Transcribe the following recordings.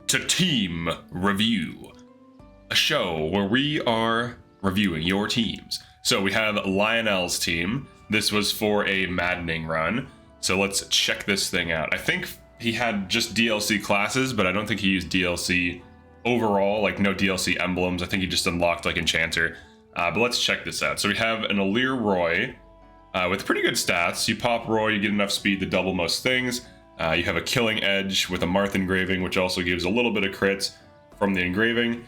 to Team Review, a show where we are reviewing your teams. So we have Lionel's team. This was for a maddening run. So let's check this thing out. I think he had just DLC classes, but I don't think he used DLC overall, like no DLC emblems. I think he just unlocked like Enchanter. But let's check this out. So we have an Allure Roy with pretty good stats. You pop Roy, you get enough speed to double most things. You have a Killing Edge with a Marth engraving, which also gives a little bit of crits from the engraving.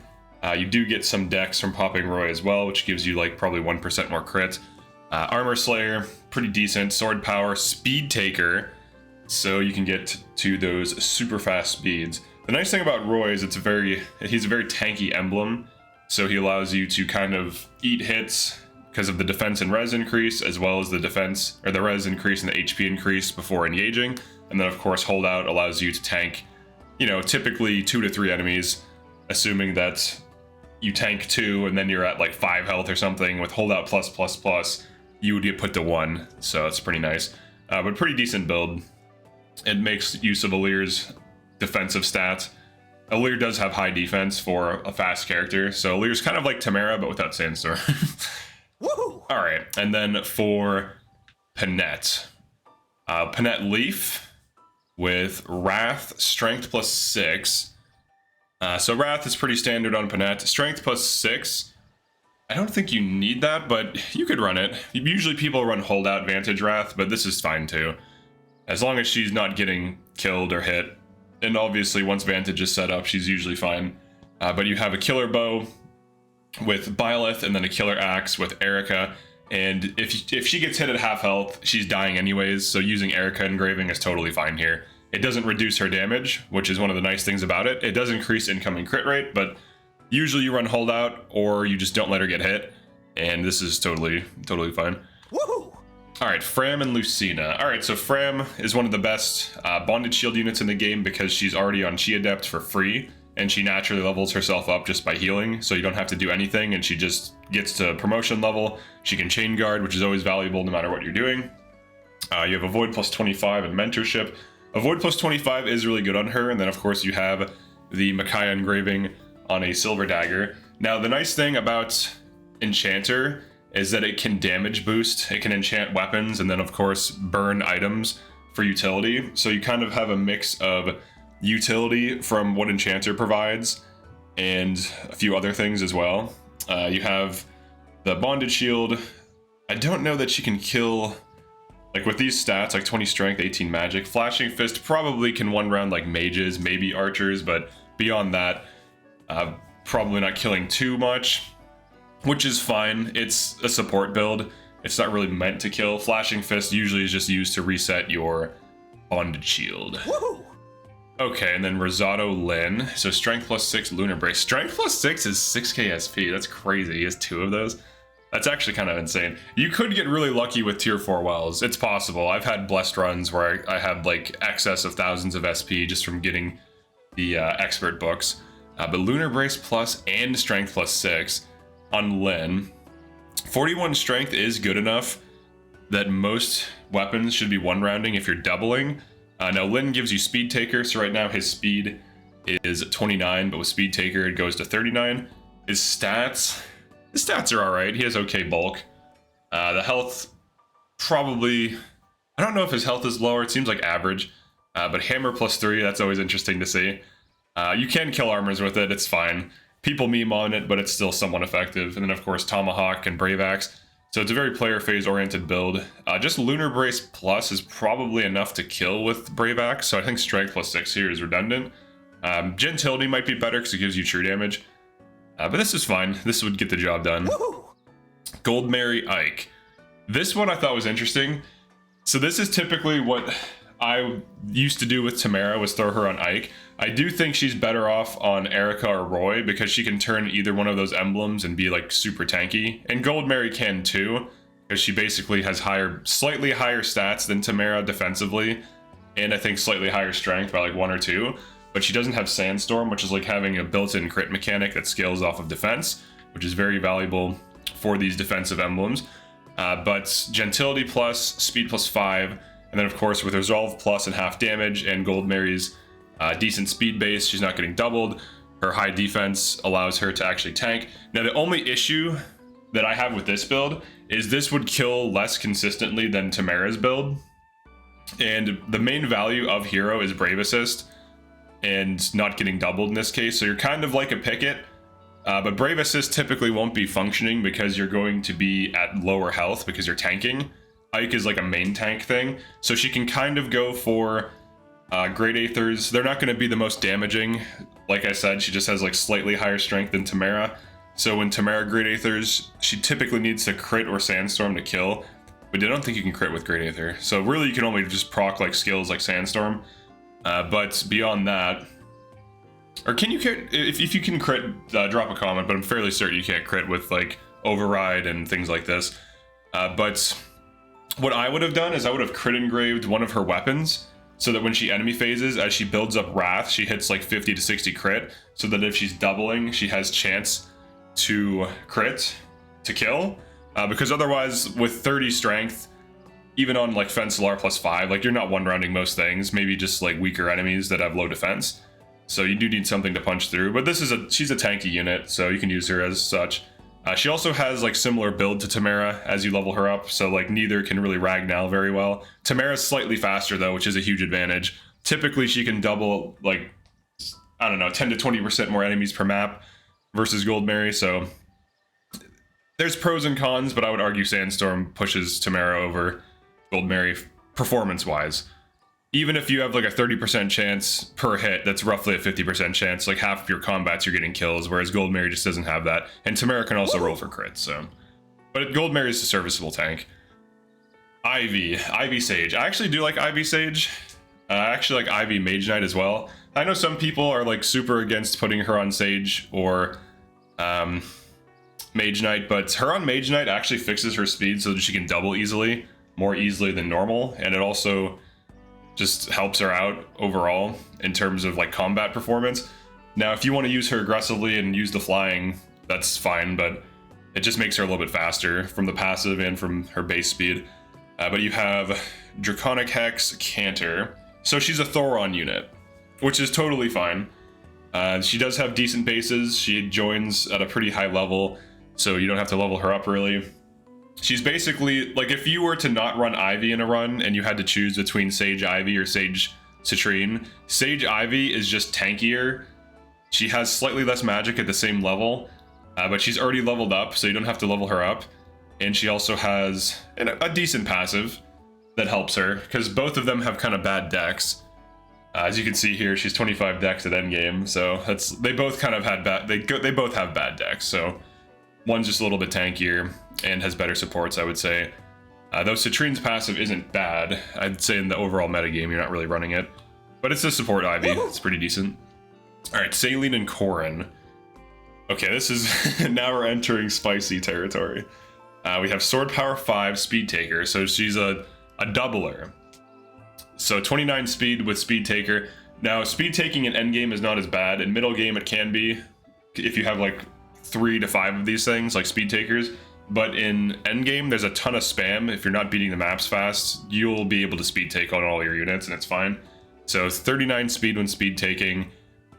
You do get some dex from popping Roy as well, which gives you like probably 1% more crits. Armor Slayer, pretty decent. Sword Power, Speed Taker, so you can get to those super fast speeds. The nice thing about Roy is he's a very tanky emblem, so he allows you to kind of eat hits because of the defense and res increase, as well as the defense or the res increase and the HP increase before engaging. And then of course Holdout allows you to tank, typically 2 to 3 enemies, assuming that you tank 2 and then you're at like 5 health or something. With Holdout plus, you would get put to 1, so it's pretty nice. But pretty decent build. It makes use of Allure's defensive stats. Allure does have high defense for a fast character, so Allure's kind of like Tamara, but without Sandstorm. Woohoo! Alright, and then for Panet. Panet Leaf with Wrath, Strength plus 6. So Wrath is pretty standard on Panet. Strength plus 6. I don't think you need that, but you could run it. Usually people run Holdout Vantage Wrath, but this is fine too. As long as she's not getting killed or hit. And obviously once Vantage is set up, she's usually fine. But you have a Killer Bow with Byleth and then a Killer Axe with Erica. And if she gets hit at half health, she's dying anyways, so using Erica engraving is totally fine here. It doesn't reduce her damage, which is one of the nice things about it. It does increase incoming crit rate, but usually you run Holdout or you just don't let her get hit, and this is totally fine. Woohoo! Alright, Fram and Lucina. Alright, so Fram is one of the best bonded shield units in the game because she's already on Chi Adept for free, and she naturally levels herself up just by healing, so you don't have to do anything, and she just gets to promotion level. She can chain guard, which is always valuable no matter what you're doing. You have Avoid plus 25 and Mentorship. Avoid plus 25 is really good on her, and then of course you have the Micaiah engraving on a Silver Dagger. Now the nice thing about Enchanter is that it can damage boost, it can enchant weapons, and then of course burn items for utility. So you kind of have a mix of utility from what Enchanter provides and a few other things as well. You have the Bonded Shield. I don't know that she can kill, like with these stats, like 20 strength, 18 magic. Flashing Fist probably can one round like mages, maybe archers, but beyond that, probably not killing too much, which is fine. It's a support build. It's not really meant to kill. Flashing Fist usually is just used to reset your Bonded Shield. Woohoo! Okay, and then Rosado Lin. So Strength plus 6, Lunar Brace. Strength plus 6 is 6k SP. That's crazy. He has 2 of those. That's actually kind of insane. You could get really lucky with tier 4 wells. It's possible. I've had blessed runs where I had like excess of thousands of SP just from getting the expert books. But Lunar Brace plus and Strength plus 6 on Lin. 41 Strength is good enough that most weapons should be one rounding if you're doubling. Now Lin gives you Speed Taker, so right now his speed is 29, but with Speed Taker it goes to 39. His stats are alright. He has okay bulk. The health, probably, I don't know if his health is lower, it seems like average. But Hammer plus 3, that's always interesting to see. You can kill armors with it, it's fine. People meme on it, but it's still somewhat effective. And then of course Tomahawk and Brave Axe. So it's a very player phase oriented build. Just Lunar Brace plus is probably enough to kill with Brave Axe, so I think Strength plus 6 here is redundant. Gentility might be better because it gives you true damage. But this is fine. This would get the job done. Woohoo! Gold Mary Ike. This one I thought was interesting. So this is typically what I used to do with Tamara, was throw her on Ike. I do think she's better off on Erica or Roy because she can turn either one of those emblems and be like super tanky. And Gold Mary can too, because she basically has slightly higher stats than Tamara defensively, and I think slightly higher strength by like 1 or 2. But she doesn't have Sandstorm, which is like having a built-in crit mechanic that scales off of defense, which is very valuable for these defensive emblems. But Gentility plus, Speed plus 5, and then of course with Resolve plus and half damage, and Gold Mary's Decent speed base, she's not getting doubled. Her high defense allows her to actually tank. Now the only issue that I have with this build is this would kill less consistently than Tamara's build. And the main value of hero is Brave Assist and not getting doubled in this case. So you're kind of like a Picket, but Brave Assist typically won't be functioning because you're going to be at lower health because you're tanking. Ike is like a main tank thing. So she can kind of go for Great Aethers. They're not going to be the most damaging. Like I said, she just has like slightly higher strength than Tamara. So when Tamara Great Aethers, she typically needs to crit or Sandstorm to kill. But I don't think you can crit with Great Aether. So really you can only just proc like skills like Sandstorm. But beyond that, or can you crit, if you can crit, drop a comment, but I'm fairly certain you can't crit with like Override and things like this. But what I would have done is I would have crit engraved one of her weapons so that when she enemy phases, as she builds up Wrath, she hits like 50 to 60 crit, so that if she's doubling, she has chance to crit to kill. Because otherwise, with 30 strength, even on like Fencelar +5, like you're not one-rounding most things, maybe just like weaker enemies that have low defense. So you do need something to punch through, but she's a tanky unit, so you can use her as such. She also has like similar build to Tamara as you level her up, so like neither can really Ragnail very well. Tamara's slightly faster though, which is a huge advantage. Typically she can double like, I don't know, 10 to 20% more enemies per map versus Goldberry, so there's pros and cons, but I would argue Sandstorm pushes Tamara over Goldberry performance-wise. Even if you have like a 30% chance per hit, that's roughly a 50% chance. Like half of your combats you're getting kills, whereas Goldberry just doesn't have that. And Tamara can also roll for crits, so. But Goldberry is a serviceable tank. Ivy Sage. I actually do like Ivy Sage. I actually like Ivy Mage Knight as well. I know some people are like super against putting her on Sage or Mage Knight, but her on Mage Knight actually fixes her speed so that she can double easily, more easily than normal, and it also just helps her out overall in terms of like combat performance. Now, if you want to use her aggressively and use the flying, that's fine, but it just makes her a little bit faster from the passive and from her base speed. But you have Draconic Hex, Canter. So she's a Thoron unit, which is totally fine. She does have decent bases. She joins at a pretty high level, so you don't have to level her up really. She's basically, like if you were to not run Ivy in a run and you had to choose between Sage Ivy or Sage Citrine, Sage Ivy is just tankier. She has slightly less magic at the same level, but she's already leveled up, so you don't have to level her up. And she also has a decent passive that helps her, because both of them have kind of bad decks. As you can see here, she's 25 decks at endgame, so they both kind of had bad. They both have bad decks, so one's just a little bit tankier and has better supports, I would say. Though Citrine's passive isn't bad, I'd say in the overall metagame you're not really running it, but it's a support Ivy. It's pretty decent. All right, Saline and Corrin. Okay, this is now we're entering spicy territory. We have Sword Power 5 Speed Taker, so she's a doubler. So 29 speed with Speed Taker. Now, speed taking in endgame is not as bad. In middle game, it can be if you have like 3 to 5 of these things, like Speed Takers. But in endgame, there's a ton of spam. If you're not beating the maps fast, you'll be able to speed take on all your units, and it's fine. So 39 speed when speed taking,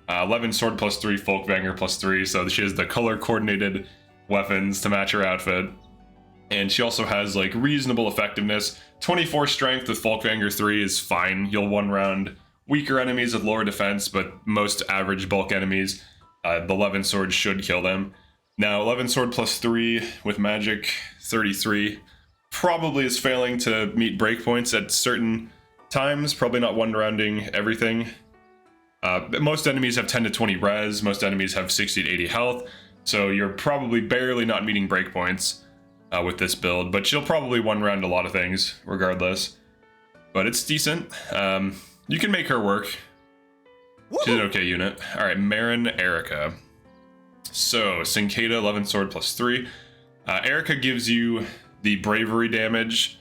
11 sword +3, Folkvanger +3. So she has the color coordinated weapons to match her outfit. And she also has like reasonable effectiveness. 24 strength with Folkvanger 3 is fine. You'll one round weaker enemies with lower defense, but most average bulk enemies, the 11 sword should kill them. Now 11 sword +3 with magic 33 probably is failing to meet breakpoints at certain times, probably not one rounding everything. Most enemies have 10 to 20 res, most enemies have 60 to 80 health, so you're probably barely not meeting breakpoints with this build, but she'll probably one round a lot of things regardless. But it's decent. You can make her work. She's an okay unit. All right, Marin Erica. So Cincada 11 sword +3. Erica gives you the bravery damage,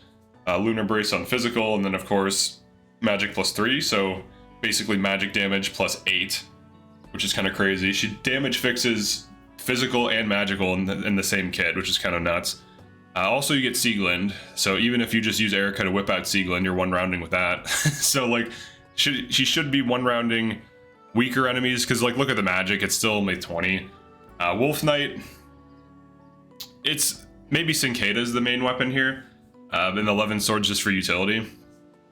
lunar brace on physical, and then of course magic +3. So basically magic damage +8, which is kind of crazy. She damage fixes physical and magical in the same kit, which is kind of nuts. Also, you get Sieglind, so even if you just use Erica to whip out Sieglind, you're one rounding with that. So like, she should be one rounding weaker enemies, because like look at the magic, it's still only 20. Wolf Knight, it's maybe Cincada is the main weapon here, and 11 swords just for utility.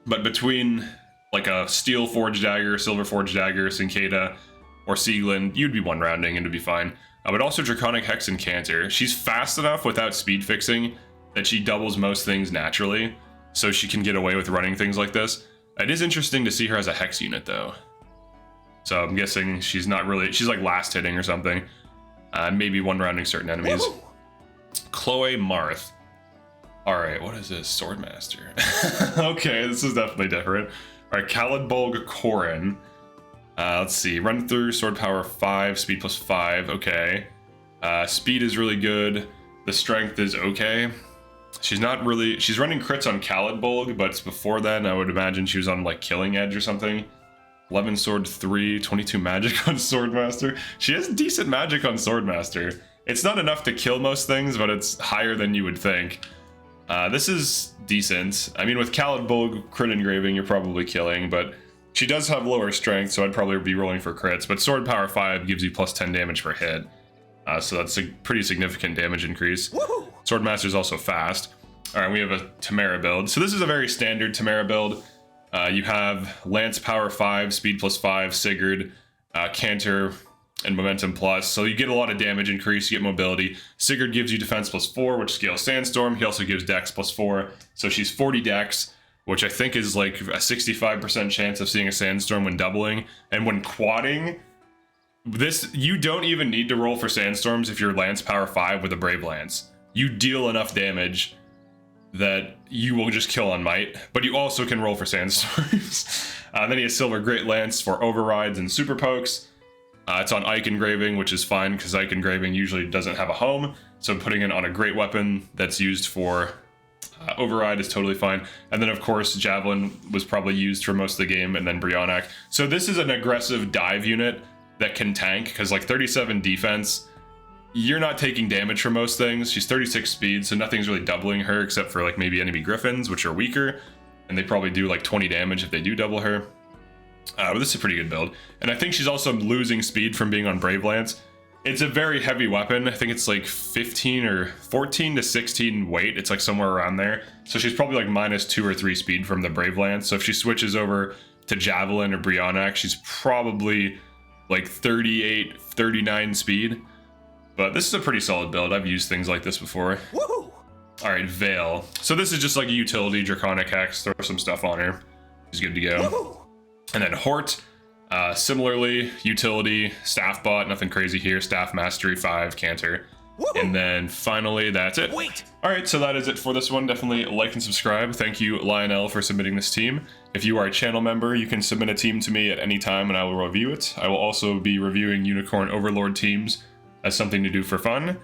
But between like a steel forged dagger, silver forged dagger, Cincada, or Sieglin, you'd be one rounding and it'd be fine. But also Draconic Hex and Canter. She's fast enough without speed fixing that she doubles most things naturally, so she can get away with running things like this. It is interesting to see her as a Hex unit though. So I'm guessing she's not really, she's like last hitting or something. Maybe one rounding certain enemies. Woo-hoo! Chloe Marth. Alright, what is this? Swordmaster. Okay, this is definitely different. Alright, Khalidbolg Korin. Let's see, run through, sword power 5, speed plus 5, okay. Speed is really good, the strength is okay. She's not really, she's running crits on Khalidbolg, but before then I would imagine she was on like Killing Edge or something. 11 sword 3, 22 magic on Swordmaster. She has decent magic on Swordmaster. It's not enough to kill most things, but it's higher than you would think. This is decent. I mean, with Khalidbolg crit engraving, you're probably killing, but she does have lower strength, so I'd probably be rolling for crits. But sword power 5 gives you plus 10 damage per hit. So that's a pretty significant damage increase. Swordmaster is also fast. All right, we have a Tamara build. So this is a very standard Tamara build. You have Lance power 5, speed plus 5, Sigurd, Canter, and momentum plus. So you get a lot of damage increase, you get mobility. Sigurd gives you defense plus 4, which scales Sandstorm. He also gives dex plus 4. So she's 40 dex, which I think is like a 65% chance of seeing a Sandstorm when doubling. And when quadding, this, you don't even need to roll for Sandstorms if you're Lance power 5 with a Brave Lance. You deal enough damage that you will just kill on might, but you also can roll for Sandstorms. Then he has Silver Great Lance for overrides and super pokes. It's on Ike engraving, which is fine because Ike engraving usually doesn't have a home, so putting it on a great weapon that's used for override is totally fine. And then of course Javelin was probably used for most of the game, and then Brionac. So this is an aggressive dive unit that can tank, because like 37 defense, you're not taking damage from most things. She's 36 speed, so nothing's really doubling her except for like maybe enemy griffins, which are weaker, and they probably do like 20 damage if they do double her. But this is a pretty good build. And I think she's also losing speed from being on Brave Lance. It's a very heavy weapon. I think it's like 15 or 14 to 16 weight. It's like somewhere around there. So she's probably like minus 2 or 3 speed from the Brave Lance. So if she switches over to Javelin or Brionac, she's probably like 38, 39 speed. But this is a pretty solid build. I've used things like this before. Woohoo! All right, Veil. So this is just like a utility, Draconic Hex, throw some stuff on her. She's good to go. Woohoo! And then Hort, similarly, utility, Staff Bot, nothing crazy here. Staff Mastery 5, Canter. Woohoo! And then finally, that's it. Wait! All right, so that is it for this one. Definitely like and subscribe. Thank you, Lionel, for submitting this team. If you are a channel member, you can submit a team to me at any time and I will review it. I will also be reviewing Unicorn Overlord teams as something to do for fun.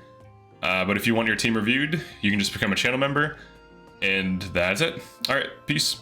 But if you want your team reviewed, you can just become a channel member. And that's it. All right, peace.